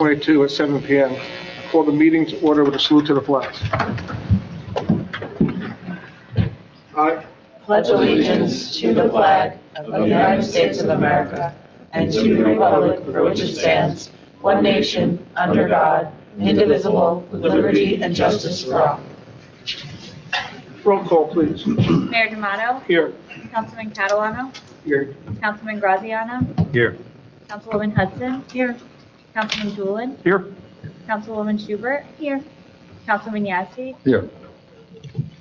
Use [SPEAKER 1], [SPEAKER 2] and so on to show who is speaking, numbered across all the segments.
[SPEAKER 1] 22 at 7 p.m. I call the meeting to order with a salute to the flag. I
[SPEAKER 2] Pledge allegiance to the flag of the United States of America and to the republic for which it stands, one nation, under God, indivisible, with liberty and justice for all.
[SPEAKER 1] Roll call, please.
[SPEAKER 3] Mayor D'Amato,
[SPEAKER 1] Here.
[SPEAKER 3] Councilman Catalano,
[SPEAKER 1] Here.
[SPEAKER 3] Councilman Graziano,
[SPEAKER 4] Here.
[SPEAKER 3] Councilwoman Hudson. Here. Councilman Doolin,
[SPEAKER 1] Here.
[SPEAKER 3] Councilwoman Schubert. Here. Councilman Yasi.
[SPEAKER 4] Here.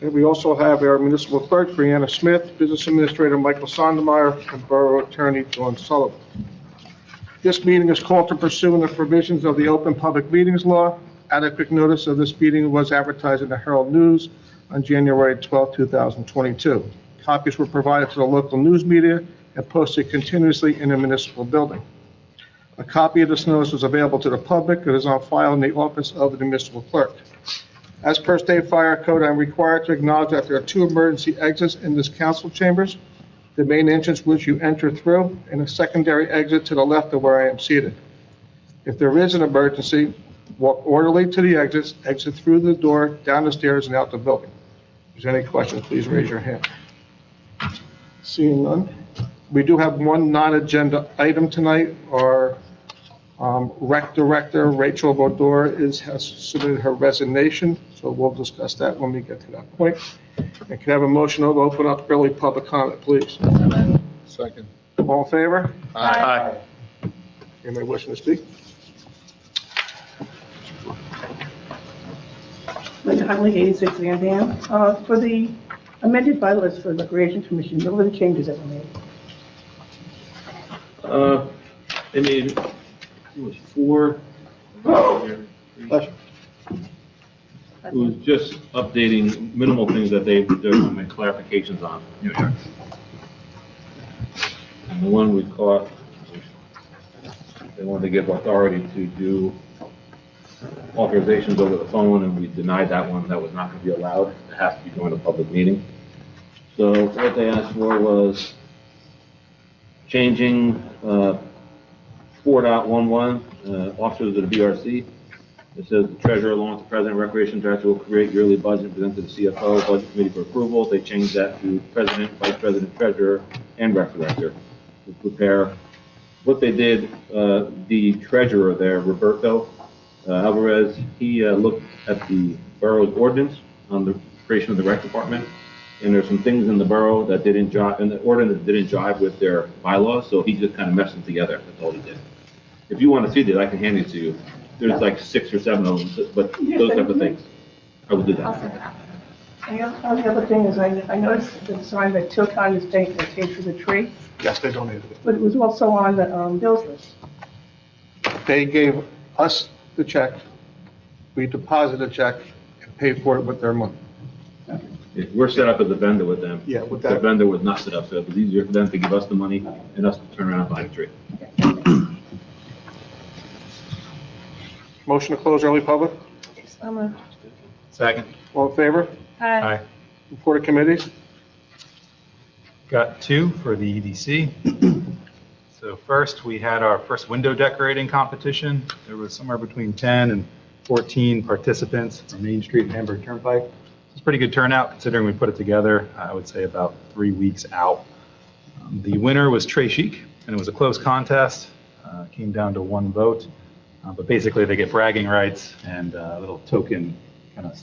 [SPEAKER 1] And we also have our municipal clerk, Brianna Smith, business administrator, Michael Sondermeyer, and borough attorney, Dawn Sullivan. This meeting is called to pursue the provisions of the Open Public Meetings Law. Adequate notice of this meeting was advertised in the Herald News on January 12, 2022. Copies were provided to the local news media and posted continuously in the municipal building. A copy of this notice is available to the public. It is on file in the office of the municipal clerk. As per State Fire Code, I'm required to acknowledge that there are two emergency exits in this council chambers: the main entrance which you enter through, and a secondary exit to the left of where I am seated. If there is an emergency, walk orderly to the exits, exit through the door, down the stairs, and out the building. If there's any questions, please raise your hand. Seeing none. We do have one non-agenda item tonight. Our rec director, Rachel Bodor, has submitted her resignation, so we'll discuss that when we get to that point. And can I have a motion to open up early public comment, please?
[SPEAKER 4] Second.
[SPEAKER 1] All in favor?
[SPEAKER 4] Aye.
[SPEAKER 1] Anybody wishing to speak?
[SPEAKER 5] Linda Huntley, 86 Van Dam. For the amended bylaws for the Recreation Commission, what were the changes that were made?
[SPEAKER 6] They made, it was 4.
[SPEAKER 1] Pleasure.
[SPEAKER 6] It was just updating minimal things that they're going to make clarifications on. And the one we caught, they wanted to give authority to do authorizations over the phone, and we denied that one. That was not going to be allowed. It has to be during a public meeting. So what they asked for was changing 4.11, officers of the BRC. It says the treasurer, along with the president of recreation director, will create yearly budget and present to the CFO budget committee for approval. They changed that to president, vice president, treasurer, and rec director to prepare. What they did, the treasurer there, Roberto Alvarez, he looked at the borough's ordinance on the creation of the rec department, and there's some things in the borough that didn't jive, and the ordinance didn't jive with their bylaws, so he just kind of meshed them together. That's all he did. If you want to see that, I can hand it to you. There's like 6 or 7 of them, but those type of things. I will do that.
[SPEAKER 5] And the other thing is, I noticed the sign that Tilcon is paid for the tree,
[SPEAKER 1] Yes, they donated it.
[SPEAKER 5] but it was also on the bills list.
[SPEAKER 1] They gave us the check, we deposited the check, and paid for it with their money.
[SPEAKER 6] We're set up as a vendor with them.
[SPEAKER 1] Yeah, with
[SPEAKER 6] The
[SPEAKER 1] that.
[SPEAKER 6] vendor was not set up, so it was easier for them to give us the money and us to turn around and buy the tree.
[SPEAKER 1] Motion to close early public?
[SPEAKER 4] Second.
[SPEAKER 1] All in favor?
[SPEAKER 4] Aye.
[SPEAKER 1] Report of committees?
[SPEAKER 4] Got 2 for the EDC. So first, we had our first window decorating competition. There was somewhere between 10 and 14 participants from Main Street and Hamburg Turnpike. It's a pretty good turnout considering we put it together, I would say about 3 weeks out. The winner was Trey Chic, and it was a close contest. Came down to 1 vote. But basically, they get bragging rights and a little token kind of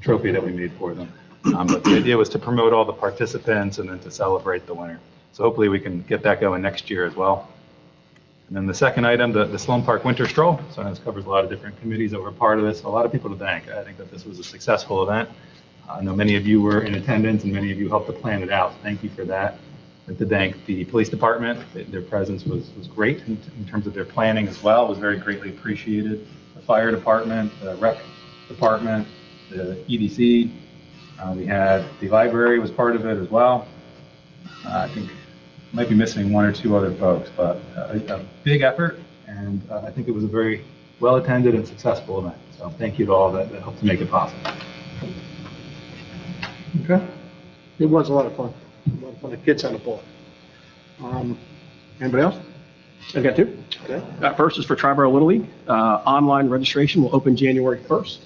[SPEAKER 4] trophy that we made for them. But the idea was to promote all the participants and then to celebrate the winner. So hopefully we can get that going next year as well. And then the second item, the Sloan Park Winter Stroll. So this covers a lot of different committees that were part of this. A lot of people to thank. I think that this was a successful event. I know many of you were in attendance and many of you helped to plan it out. Thank you for that. I'd like to thank the police department. Their presence was great in terms of their planning as well. It was very greatly appreciated. The fire department, the rec department, the EDC. We had the library was part of it as well. I think might be missing 1 or 2 other folks, but a big effort, and I think it was a very well attended and successful event. So thank you to all that helped to make it possible.
[SPEAKER 1] Okay. It was a lot of fun. A lot of fun. The kids had a ball. Anybody else?
[SPEAKER 7] I've got two. Okay. First is for Triborough Little League. Online registration will open January 1st.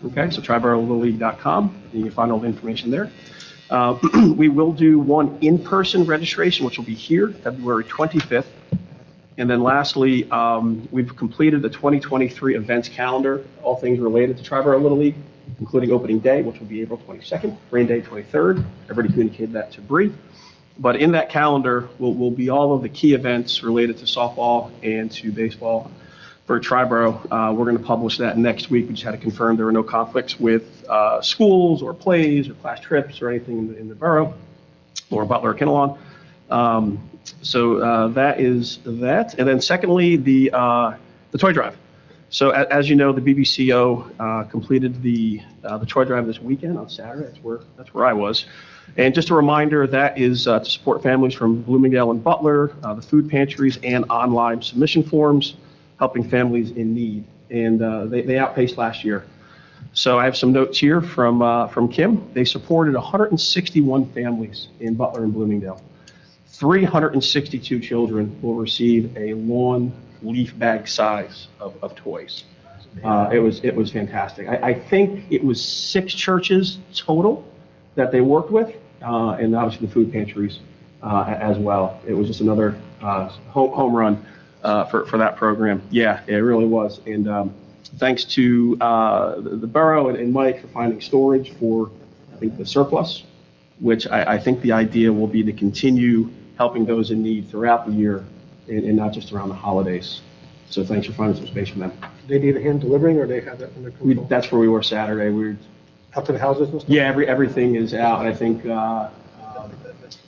[SPEAKER 7] Okay, so triboroughlittleLeague.com, and you can find all the information there. We will do one in-person registration, which will be here, February 25th. And then lastly, we've completed the 2023 events calendar, all things related to Triborough Little League, including opening day, which will be April 22nd, rain day 23rd. Everybody communicated that to Bree. But in that calendar will be all of the key events related to softball and to baseball for Triborough. We're going to publish that next week. We just had to confirm there were no conflicts with schools or plays or class trips or anything in the borough or Butler or Kinnelon. So that is that. And then secondly, the toy drive. So as you know, the BBCO completed the toy drive this weekend on Saturday. That's where I was. And just a reminder, that is to support families from Bloomingdale and Butler, the food pantries and online submission forms, helping families in need. And they outpaced last year. So I have some notes here from Kim. They supported 161 families in Butler and Bloomingdale. 362 children will receive a lawn leaf bag size of toys. It was fantastic. I think it was 6 churches total that they worked with, and obviously the food pantries as well. It was just another home run for that program. Yeah, it really was. And thanks to the borough and Mike for finding storage for, I think, the surplus, which I think the idea will be to continue helping those in need throughout the year and not just around the holidays. So thanks for finding some space for them.
[SPEAKER 1] They need a hand delivering, or they have that under control?
[SPEAKER 7] That's where we were Saturday.
[SPEAKER 1] Out to the houses and stuff?
[SPEAKER 7] Yeah, everything is out. And I think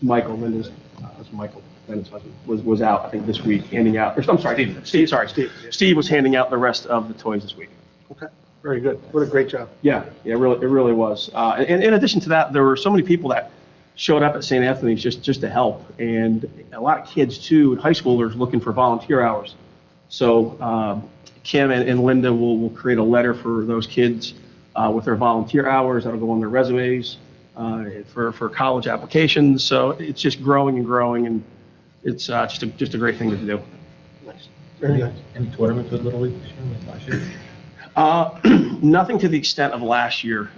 [SPEAKER 7] Michael, Linda's husband, was out, I think, this week, handing out, or I'm sorry, Steve. Steve was handing out the rest of the toys this week.
[SPEAKER 1] Okay, very good. What a great job.
[SPEAKER 7] Yeah, it really was. And in addition to that, there were so many people that showed up at St. Anthony's just to help, and a lot of kids too, and high schoolers looking for volunteer hours. So Kim and Linda will create a letter for those kids with their volunteer hours that'll go on their resumes for college applications. So it's just growing and growing, and it's just a great thing to do.
[SPEAKER 1] Nice. Very nice.
[SPEAKER 6] Any tournaments with Little League this year, like last year?
[SPEAKER 7] Nothing to the extent of last year.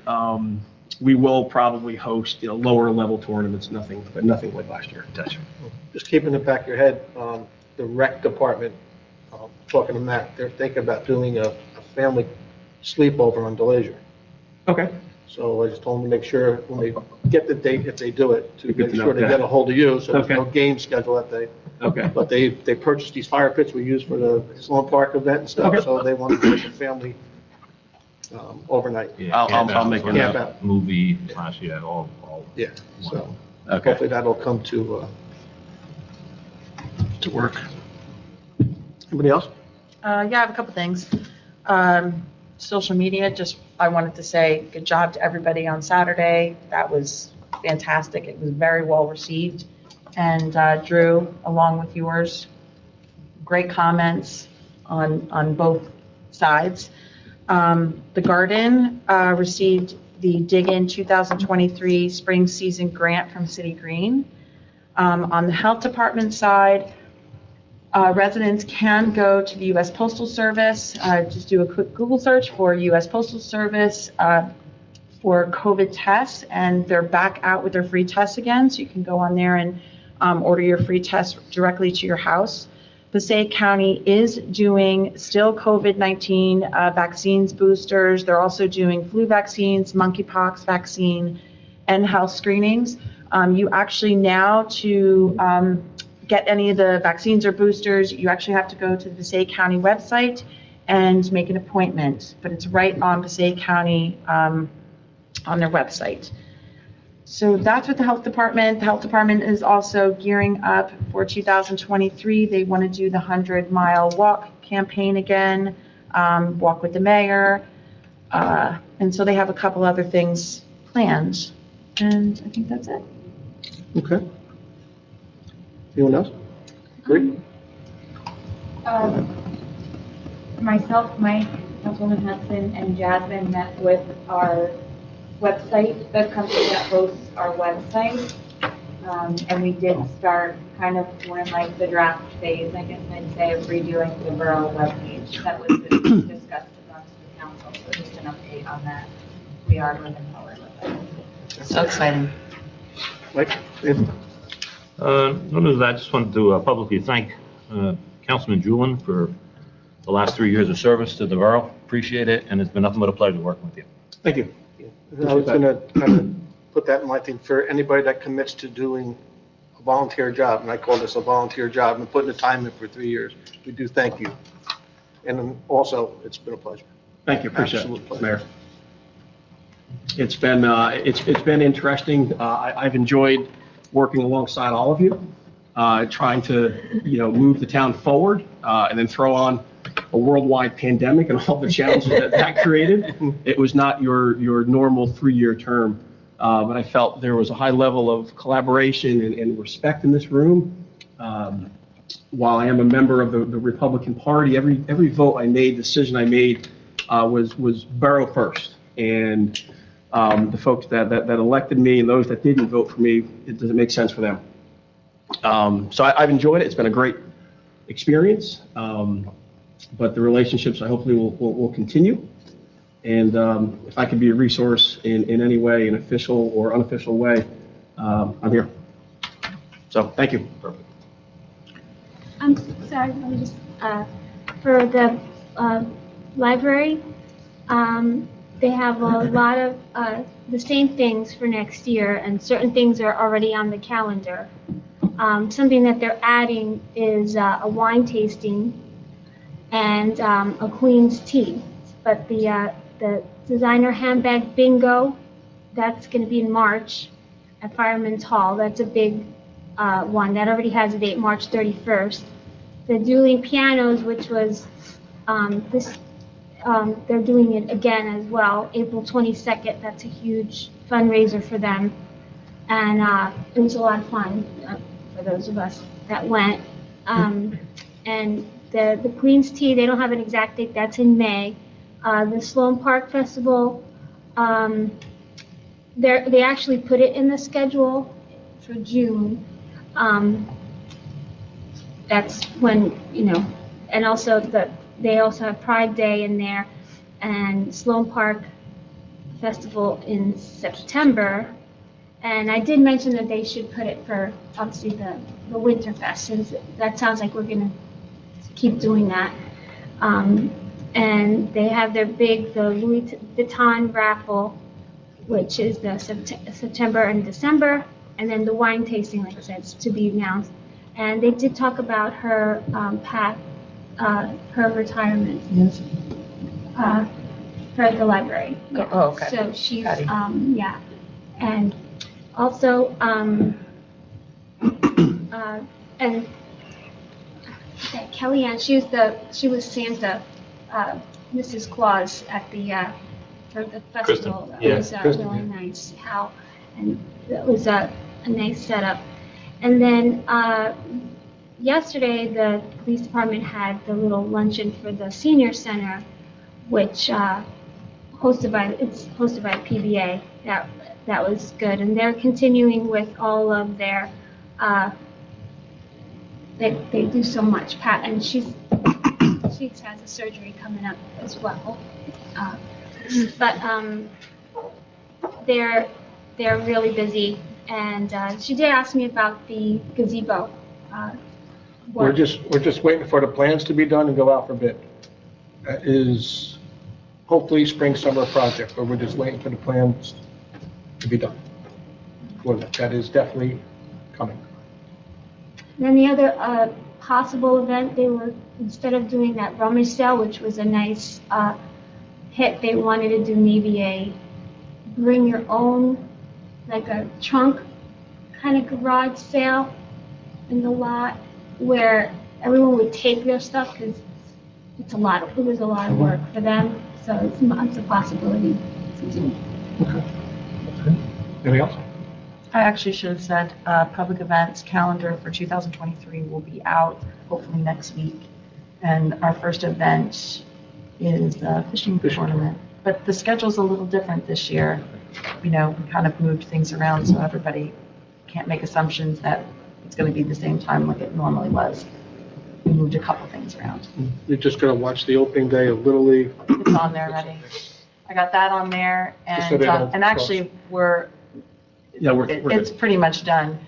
[SPEAKER 7] We will probably host, lower level tournaments, but nothing like last year.
[SPEAKER 1] Just keep in the back of your head, the rec department, talking to Matt, they're thinking about doing a family sleepover on DeLazier.
[SPEAKER 7] Okay.
[SPEAKER 1] So I just told them to make sure when they get the date, if they do it, to
[SPEAKER 7] Good
[SPEAKER 1] make
[SPEAKER 7] to know
[SPEAKER 1] sure they
[SPEAKER 7] that.
[SPEAKER 1] get a hold of you, so there's
[SPEAKER 7] Okay.
[SPEAKER 1] no game schedule that day.
[SPEAKER 7] Okay.
[SPEAKER 1] But they purchased these fire pits we use for the Sloan Park event and stuff,
[SPEAKER 7] Okay.
[SPEAKER 1] so they wanted to make a family overnight.
[SPEAKER 6] Yeah,
[SPEAKER 7] I'll make a
[SPEAKER 1] Camp
[SPEAKER 7] note.
[SPEAKER 1] out.
[SPEAKER 6] Movie last year, all.
[SPEAKER 1] Yeah, so
[SPEAKER 7] Okay.
[SPEAKER 1] hopefully that'll come to work. Anybody else?
[SPEAKER 2] Yeah, I have a couple things. Social media, I wanted to say good job to everybody on Saturday. That was fantastic. It was very well received. And Drew, along with yours, great comments on both sides. The garden received the Dig In 2023 Spring Season Grant from City Green. On the Health Department side, residents can go to the U.S. Postal Service, just do a quick Google search for U.S. Postal Service for COVID tests, and they're back out with their free tests again, so you can go on there and order your free test directly to your house. Passaic County is doing still COVID-19 vaccines boosters. They're also doing flu vaccines, monkeypox vaccine, and health screenings. You actually now to get any of the vaccines or boosters, you actually have to go to the Passaic County website and make an appointment, but it's right on Passaic County on their website. So that's with the health department. The health department is also gearing up for 2023. They want to do the 100-mile walk campaign again, walk with the mayor. And so they have a couple other things planned. And I think that's it.
[SPEAKER 1] Okay. Anyone else? Great.
[SPEAKER 3] Myself, Mike, Councilwoman Hudson, and Jasmine met with our website, the company that hosts our website, And we did start kind of, we're in like the draft phase, I guess I'd say, of redoing the borough webpage. That was discussed amongst the council, so just an update on that. We are moving forward with that.
[SPEAKER 2] So exciting.
[SPEAKER 1] Mike? Yeah.
[SPEAKER 6] None of that, I just wanted to publicly thank Councilman Julin for the last 3 years of service to the borough. Appreciate it, and it's been nothing but a pleasure working with you.
[SPEAKER 7] Thank you.
[SPEAKER 1] I was going to kind of put that in my thing for anybody that commits to doing a volunteer job, and I call this a volunteer job, and putting the time in for 3 years. We do thank you. And then also, it's been a pleasure.
[SPEAKER 7] Thank you, appreciate
[SPEAKER 1] Absolute
[SPEAKER 7] it,
[SPEAKER 1] pleasure.
[SPEAKER 7] Mayor. It's been interesting. I've enjoyed working alongside all of you, trying to, move the town forward, and then throw on a worldwide pandemic and all the challenges that created. It was not your normal 3-year term, but I felt there was a high level of collaboration and respect in this room. While I am a member of the Republican Party, every vote I made, decision I made, was borough first. And the folks that elected me and those that didn't vote for me, it doesn't make sense for them. So I've enjoyed it. It's been a great experience. But the relationships, I hopefully will continue. And if I can be a resource in any way, an official or unofficial way, I'm here. So thank you. Perfect.
[SPEAKER 8] I'm sorry, let me just, for the library, they have a lot of the same things for next year, and certain things are already on the calendar. Something that they're adding is a wine tasting and a Queen's tea. But the designer handbag bingo, that's going to be in March at Fireman's Hall. That's a big one. That already has a date, March 31st. The dueling pianos, which was they're doing it again as well, April 22nd. That's a huge fundraiser for them. And it was a lot of fun for those of us that went. And the Queen's Tea, they don't have an exact date. That's in May. The Sloan Park Festival, they actually put it in the schedule for June. That's when, and also they also have Pride Day in there, and Sloan Park Festival in September. And I did mention that they should put it for, obviously, the Winterfest, since that sounds like we're going to keep doing that. And they have their the Louis Vuitton raffle, which is the September and December, and then the wine tasting, like I said, is to be announced. And they did talk about her path, her retirement, for the library. Yeah.
[SPEAKER 2] Oh, okay.
[SPEAKER 8] So she's,
[SPEAKER 2] Got it.
[SPEAKER 8] yeah. And also, and Kellyanne, she was Santa, Mrs. Claus at for the festival.
[SPEAKER 4] Kristen.
[SPEAKER 8] It was
[SPEAKER 1] Kristen,
[SPEAKER 8] really
[SPEAKER 1] yeah.
[SPEAKER 8] nice how, and it was a nice setup. And then yesterday, the police department had the little luncheon for the senior center, which hosted by PBA. That was good, and they're continuing with all of their. They do so much. Pat, and she has a surgery coming up as well. But they're really busy, and she did ask me about the gazebo.
[SPEAKER 1] We're just waiting for the plans to be done and go out for bid. That is hopefully spring, summer project, but we're just waiting for the plans to be done. Well, that is definitely coming.
[SPEAKER 8] Then the other possible event, they were, instead of doing that rummage sale, which was a nice hit, they wanted to do maybe a bring your own, like a trunk kind of garage sale in the lot, where everyone would take their stuff, because it was a lot of work for them, so it's a possibility to do.
[SPEAKER 1] Anything else?
[SPEAKER 2] I actually should have said, public events calendar for 2023 will be out hopefully next week. And our first event is the fishing tournament. But the schedule's a little different this year. We kind of moved things around so everybody can't make assumptions that it's going to be the same time like it normally was. We moved a couple things around.
[SPEAKER 1] You're just gonna watch the opening day of Little League.
[SPEAKER 2] It's on there already. I got that on there,
[SPEAKER 1] Just so they don't
[SPEAKER 2] and actually,
[SPEAKER 7] Yeah, we're good.
[SPEAKER 2] it's pretty much done.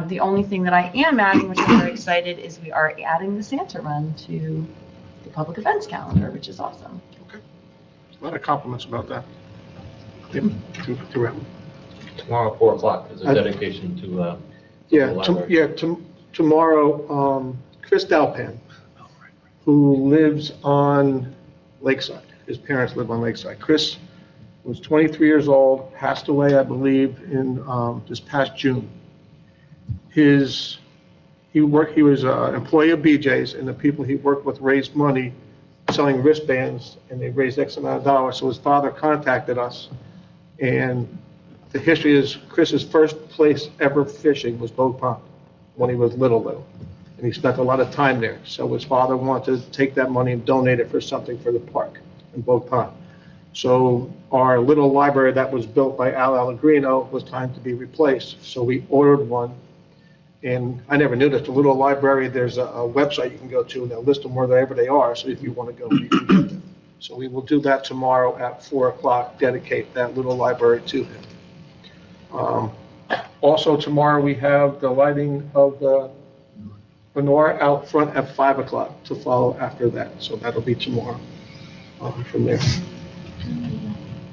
[SPEAKER 2] The only thing that I am adding, which I'm very excited, is we are adding the Santa Run to the public events calendar, which is awesome.
[SPEAKER 1] A lot of compliments about that. Yep, to Ram.
[SPEAKER 9] Tomorrow, 4 o'clock, is a
[SPEAKER 1] I-
[SPEAKER 9] dedication to
[SPEAKER 1] Yeah,
[SPEAKER 9] the library.
[SPEAKER 1] tomorrow, Chris Dalpan, who lives on Lakeside. His parents live on Lakeside. Chris was 23 years old, passed away, I believe, in this past June. He was an employee of BJ's, and the people he worked with raised money selling wristbands, and they raised X amount of dollars. So his father contacted us, and the history is Chris's first place ever fishing was Bogue Pond when he was little. And he spent a lot of time there. So his father wanted to take that money and donate it for something for the park in Bogue Pond. So our little library that was built by Al Allegrino was time to be replaced. So we ordered one. And I never knew this, the little library, there's a website you can go to and they'll list them wherever they are. So if you want to go, you can get them. So we will do that tomorrow at 4 o'clock, dedicate that little library to him. Also tomorrow, we have the lighting of the menorah out front at 5 o'clock to follow after that. So that'll be tomorrow from there.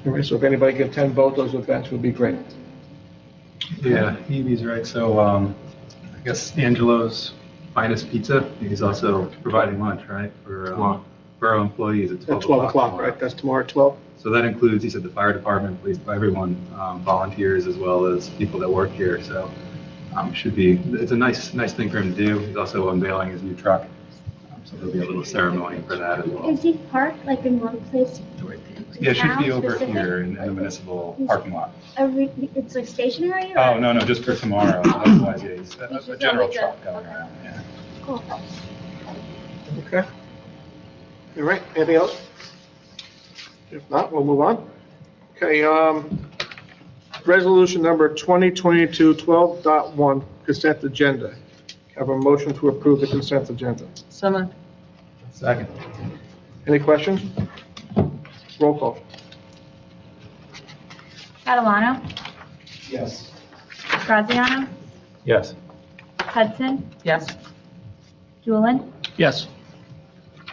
[SPEAKER 1] All right, so if anybody can attend both those events, would be great.
[SPEAKER 4] Yeah, Evie's right. So, I guess Angelo's Finest Pizza, he's also providing lunch, right, for borough employees at 12
[SPEAKER 1] At 12 o'clock,
[SPEAKER 4] tomorrow.
[SPEAKER 1] right? That's tomorrow at 12?
[SPEAKER 4] So that includes, he said, the fire department, police, everyone, volunteers as well as people that work here. So it's a nice thing for him to do. He's also unveiling his new truck. So there'll be a little ceremony for that as well.
[SPEAKER 8] Is he parked like in one place?
[SPEAKER 4] Yeah, it should be
[SPEAKER 8] Town
[SPEAKER 4] over
[SPEAKER 8] specific?
[SPEAKER 4] here in the municipal parking lot.
[SPEAKER 8] It's like stationary or?
[SPEAKER 4] Oh, no, just for tomorrow. Otherwise, yeah, he's
[SPEAKER 8] It's
[SPEAKER 4] a
[SPEAKER 8] just
[SPEAKER 4] general
[SPEAKER 8] always
[SPEAKER 4] truck going
[SPEAKER 8] okay.
[SPEAKER 4] around, yeah.
[SPEAKER 8] Cool.
[SPEAKER 1] Okay. All right, anything else? If not, we'll move on. Okay, resolution number 2022-12.1, consent agenda. Have a motion to approve the consent agenda.
[SPEAKER 2] So moved.
[SPEAKER 4] Second.
[SPEAKER 1] Any questions? Roll call.
[SPEAKER 10] Catalano,
[SPEAKER 4] Yes.
[SPEAKER 10] Graziano,
[SPEAKER 4] Yes.
[SPEAKER 10] Hudson,
[SPEAKER 2] Yes.
[SPEAKER 10] Julian,
[SPEAKER 7] Yes.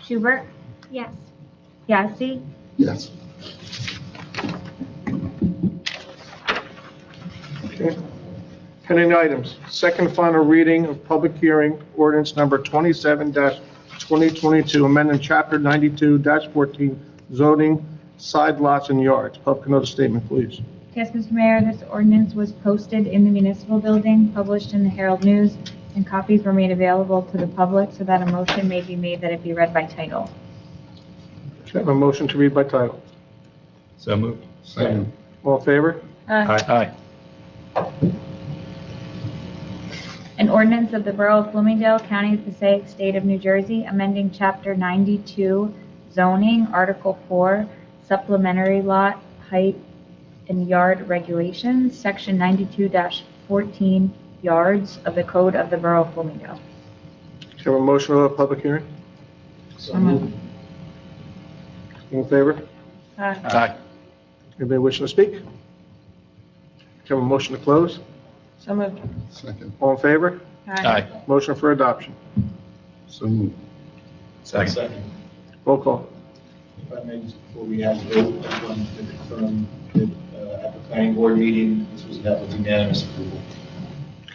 [SPEAKER 10] Schubert,
[SPEAKER 8] Yes.
[SPEAKER 10] Yazdi,
[SPEAKER 1] Yes. Okay. Pending items, second final reading of public hearing, ordinance number 27-2022, amending chapter 92-14, zoning, side lots and yards. Public notice statement, please.
[SPEAKER 10] Yes, Mr. Mayor, this ordinance was posted in the municipal building, published in the Herald News, and copies were made available to the public so that a motion may be made that it be read by title.
[SPEAKER 1] Should I have a motion to read by title?
[SPEAKER 4] So moved.
[SPEAKER 1] All in favor?
[SPEAKER 7] Aye.
[SPEAKER 10] An ordinance of the Borough of Bloomingdale, County of Passaic, State of New Jersey, amending Chapter 92 zoning, Article 4, supplementary lot height and yard regulations, Section 92-14 yards of the Code of the Borough of Bloomingdale.
[SPEAKER 1] Should I have a motion of a public hearing?
[SPEAKER 2] So moved.
[SPEAKER 1] All in favor?
[SPEAKER 7] Aye.
[SPEAKER 1] Anybody wishing to speak? Should I have a motion to close?
[SPEAKER 2] So moved.
[SPEAKER 1] All in favor?
[SPEAKER 7] Aye.
[SPEAKER 1] Motion for adoption.
[SPEAKER 4] Second.
[SPEAKER 1] Roll call.
[SPEAKER 11] If I may, just before we have to vote, I just wanted to confirm that at the planning board meeting, this was met with unanimous approval.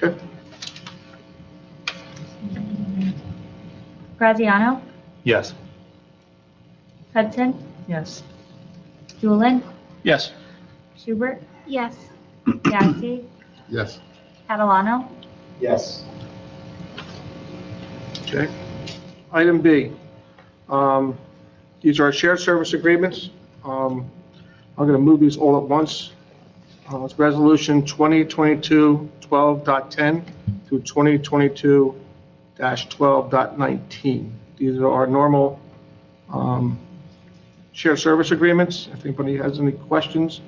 [SPEAKER 1] Okay.
[SPEAKER 10] Graziano,
[SPEAKER 4] Yes.
[SPEAKER 10] Hudson,
[SPEAKER 2] Yes.
[SPEAKER 10] Julian,
[SPEAKER 7] Yes.
[SPEAKER 10] Schubert,
[SPEAKER 8] Yes.
[SPEAKER 10] Yazdi,
[SPEAKER 1] Yes.
[SPEAKER 10] Catalano,
[SPEAKER 11] Yes.
[SPEAKER 1] Okay. Item B. These are shared service agreements. I'm going to move these all at once. It's Resolution 2022-12.10 through 2022-12.19. These are our normal shared service agreements. If anybody has any questions.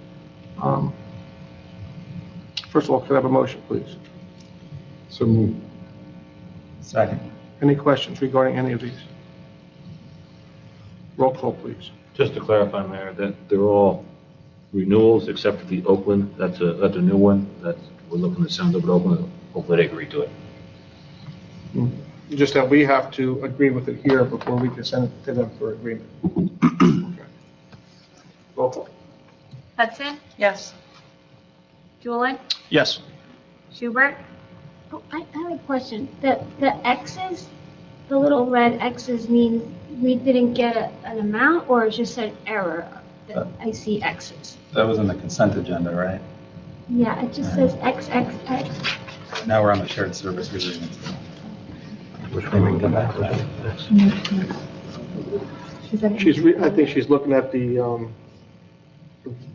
[SPEAKER 1] First of all, could I have a motion, please? So moved.
[SPEAKER 4] Second.
[SPEAKER 1] Any questions regarding any of these? Roll call, please.
[SPEAKER 6] Just to clarify, Mayor, that they're all renewals except for the Oakland. That's a new one. We're looking to send over to Oakland. Hopefully they agree to it.
[SPEAKER 1] Just that we have to agree with it here before we can send it to them for agreement. Okay. Roll call.
[SPEAKER 10] Hudson,
[SPEAKER 2] Yes.
[SPEAKER 10] Julian,
[SPEAKER 7] Yes.
[SPEAKER 10] Schubert,
[SPEAKER 8] Oh, I have a question. The X's, the little red X's means we didn't get an amount, or it's just an error that I see X's?
[SPEAKER 4] That was on the consent agenda, right?
[SPEAKER 8] Yeah, it just says XXX.
[SPEAKER 4] Now we're on the shared service agreement. Which one we can come back to that?
[SPEAKER 1] I think she's looking at the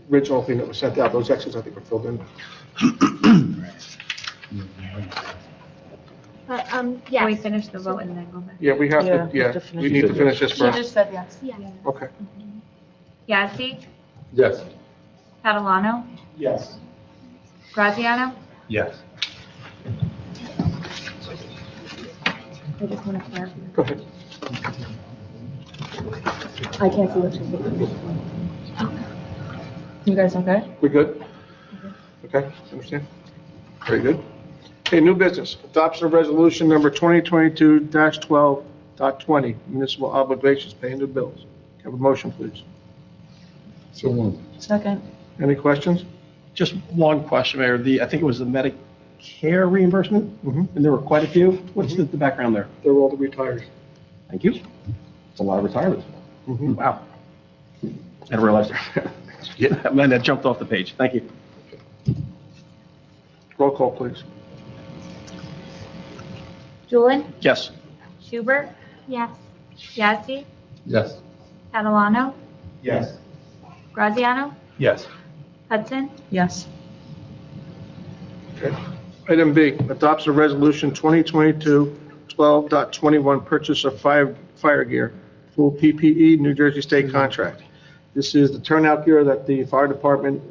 [SPEAKER 1] original thing that was sent out. Those X's, I think, are filled in.
[SPEAKER 8] But,
[SPEAKER 10] can we
[SPEAKER 8] yes.
[SPEAKER 10] finish the vote and then go back?
[SPEAKER 1] Yeah, we have to,
[SPEAKER 2] Yeah,
[SPEAKER 1] yeah,
[SPEAKER 2] we have to
[SPEAKER 1] we need to finish this
[SPEAKER 2] She
[SPEAKER 1] first.
[SPEAKER 2] just said yes.
[SPEAKER 8] Yeah.
[SPEAKER 1] Okay.
[SPEAKER 10] Yazdi,
[SPEAKER 9] Yes.
[SPEAKER 10] Catalano,
[SPEAKER 11] Yes.
[SPEAKER 10] Graziano.
[SPEAKER 4] Yes.
[SPEAKER 10] I just want to clarify.
[SPEAKER 1] Go ahead.
[SPEAKER 2] I can't see what she's looking for. You guys okay?
[SPEAKER 1] We good? Okay, understand? Very good. Okay, new business. Adoption of resolution number 2022-12.20, municipal obligations paying the bills. Have a motion, please. So moved.
[SPEAKER 2] Second.
[SPEAKER 1] Any questions?
[SPEAKER 7] Just one question, Mayor. I think it was the Medicare reimbursement,
[SPEAKER 1] Mhm.
[SPEAKER 7] and there were quite a few. What's the background there?
[SPEAKER 1] They're all the retired.
[SPEAKER 7] Thank you. It's a lot of retirements.
[SPEAKER 1] Mhm.
[SPEAKER 7] Wow. I didn't realize that. Yeah, man, that jumped off the page. Thank you.
[SPEAKER 1] Roll call, please.
[SPEAKER 10] Julian,
[SPEAKER 7] Yes.
[SPEAKER 10] Schubert,
[SPEAKER 8] Yes.
[SPEAKER 10] Yazdi,
[SPEAKER 9] Yes.
[SPEAKER 10] Catalano,
[SPEAKER 11] Yes.
[SPEAKER 10] Graziano,
[SPEAKER 4] Yes.
[SPEAKER 10] Hudson,
[SPEAKER 2] Yes.
[SPEAKER 1] Okay. Item B, adoption of resolution 2022-12.21, purchase of fire gear, full PPE, New Jersey State contract. This is the turnout gear that the fire department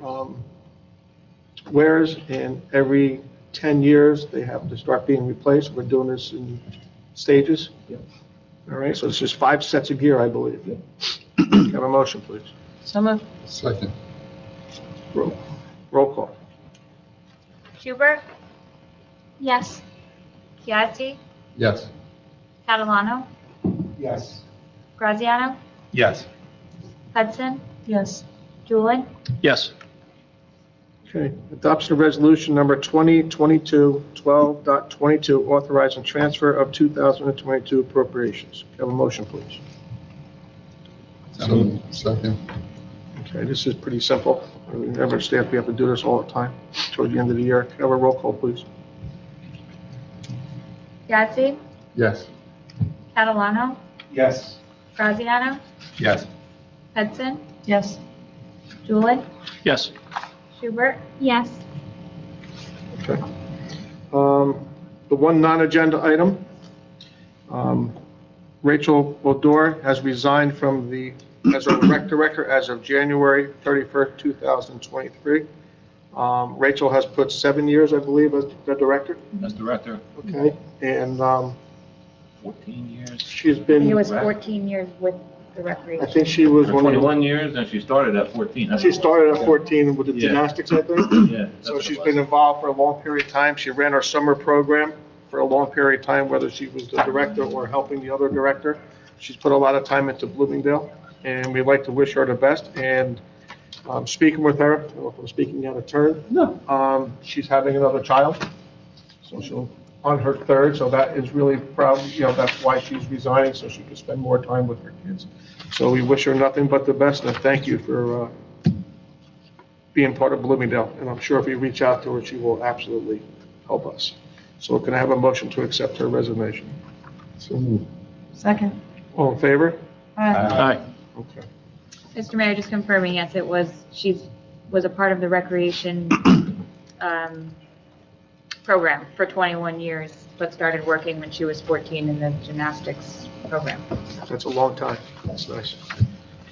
[SPEAKER 1] wears, and every 10 years, they have to start being replaced. We're doing this in stages. All right, so this is 5 sets of gear, I believe. Have a motion, please.
[SPEAKER 2] So moved.
[SPEAKER 9] Second.
[SPEAKER 1] Roll call.
[SPEAKER 10] Schubert,
[SPEAKER 8] Yes.
[SPEAKER 10] Yazdi,
[SPEAKER 9] Yes.
[SPEAKER 10] Catalano,
[SPEAKER 11] Yes.
[SPEAKER 10] Graziano,
[SPEAKER 4] Yes.
[SPEAKER 10] Hudson,
[SPEAKER 2] Yes.
[SPEAKER 10] Julian,
[SPEAKER 7] Yes.
[SPEAKER 1] Okay, adoption of resolution number 2022-12.22, authorizing transfer of 2022 appropriations. Have a motion, please.
[SPEAKER 9] So second.
[SPEAKER 1] Okay, this is pretty simple. We never understand, we have to do this all the time toward the end of the year. Have a roll call, please.
[SPEAKER 10] Yazdi,
[SPEAKER 9] Yes.
[SPEAKER 10] Catalano,
[SPEAKER 11] Yes.
[SPEAKER 10] Graziano,
[SPEAKER 4] Yes.
[SPEAKER 10] Hudson,
[SPEAKER 2] Yes.
[SPEAKER 10] Julian,
[SPEAKER 7] Yes.
[SPEAKER 10] Schubert,
[SPEAKER 8] Yes.
[SPEAKER 1] Okay. The one non-agenda item, Rachel Bodor has resigned from as a rec director as of January 31st, 2023. Rachel has put 7 years, I believe, as the director.
[SPEAKER 6] As director,
[SPEAKER 1] Okay, and
[SPEAKER 6] 14 years.
[SPEAKER 1] she's
[SPEAKER 10] I think
[SPEAKER 1] been,
[SPEAKER 10] it was 14 years with the
[SPEAKER 1] I
[SPEAKER 10] recreation.
[SPEAKER 1] think she was
[SPEAKER 6] For
[SPEAKER 1] one of
[SPEAKER 6] 21 years, and she started at 14.
[SPEAKER 1] the, she started at 14 with the
[SPEAKER 6] Yeah.
[SPEAKER 1] gymnastics, I think.
[SPEAKER 6] Yeah. that's
[SPEAKER 1] So
[SPEAKER 6] what it
[SPEAKER 1] she's
[SPEAKER 6] was.
[SPEAKER 1] been involved for a long period of time. She ran our summer program for a long period of time, whether she was the director or helping the other director. She's put a lot of time into Bloomingdale, and we'd like to wish her the best. And speaking with her, I don't know if I'm speaking out of turn.
[SPEAKER 7] No.
[SPEAKER 1] She's having another child, so she'll, on her third, so that is really proud, that's why she's resigning, so she can spend more time with her kids. So we wish her nothing but the best, and thank you for being part of Bloomingdale. And I'm sure if we reach out to her, she will absolutely help us. So can I have a motion to accept her resignation?
[SPEAKER 9] So moved.
[SPEAKER 2] Second.
[SPEAKER 1] All in favor?
[SPEAKER 7] Aye.
[SPEAKER 1] Okay.
[SPEAKER 10] Mr. Mayor, just confirming, yes, it was, was a part of the recreation program for 21 years, but started working when she was 14 in the gymnastics program.
[SPEAKER 1] That's a long time. That's nice.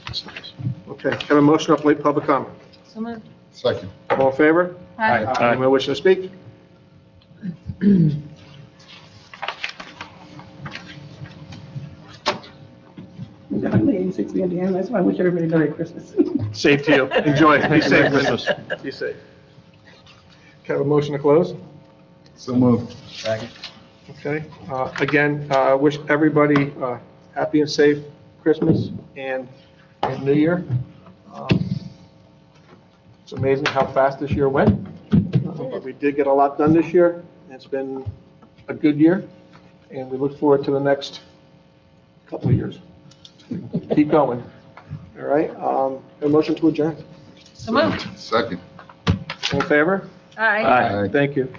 [SPEAKER 1] That's nice. Okay, have a motion up late public comment.
[SPEAKER 2] So moved.
[SPEAKER 9] Second.
[SPEAKER 1] All in favor?
[SPEAKER 10] Aye.
[SPEAKER 1] Anyone wishing to speak?
[SPEAKER 5] Andy Ann. That's why I wish everybody Merry Christmas.
[SPEAKER 7] Safe to you. Enjoy. Be
[SPEAKER 1] Thank you, Merry
[SPEAKER 7] safe.
[SPEAKER 1] Christmas.
[SPEAKER 7] Be safe.
[SPEAKER 1] Can I have a motion to close?
[SPEAKER 9] So moved.
[SPEAKER 1] Okay, again, wish everybody happy and safe Christmas and New Year. It's amazing how fast this year went, but we did get a lot done this year. It's been a good year, and we look forward to the next couple of years. Keep going, all right? A motion to adjourn.
[SPEAKER 2] So moved.
[SPEAKER 9] Second.
[SPEAKER 1] All in favor?
[SPEAKER 2] Aye.
[SPEAKER 9] Aye.
[SPEAKER 1] Thank you.